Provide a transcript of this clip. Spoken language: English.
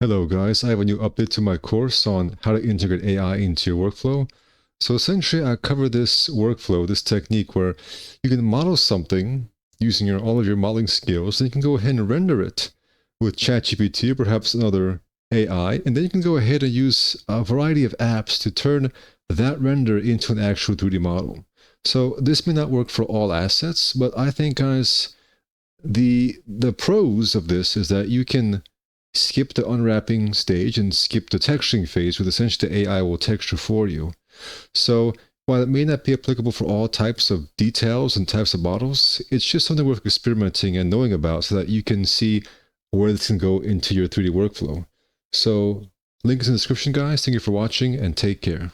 Hello guys, I have a new update to my course on how to integrate AI into your workflow. So essentially I cover this workflow, this technique where you can model something using all of your modeling skills, and you can go ahead and render it with ChatGPT or perhaps another AI, and then you can go ahead and use a variety of apps to turn that render into an actual 3D model. So this may not work for all assets, but I think guys, the pros of this is that you can skip the unwrapping stage and skip the texturing phase, where essentially the AI will texture for you. So while it may not be applicable for all types of details and types of models, it's just something worth experimenting and knowing about so that you can see where this can go into your 3D workflow. So link is in the description, guys. Thank you for watching and take care.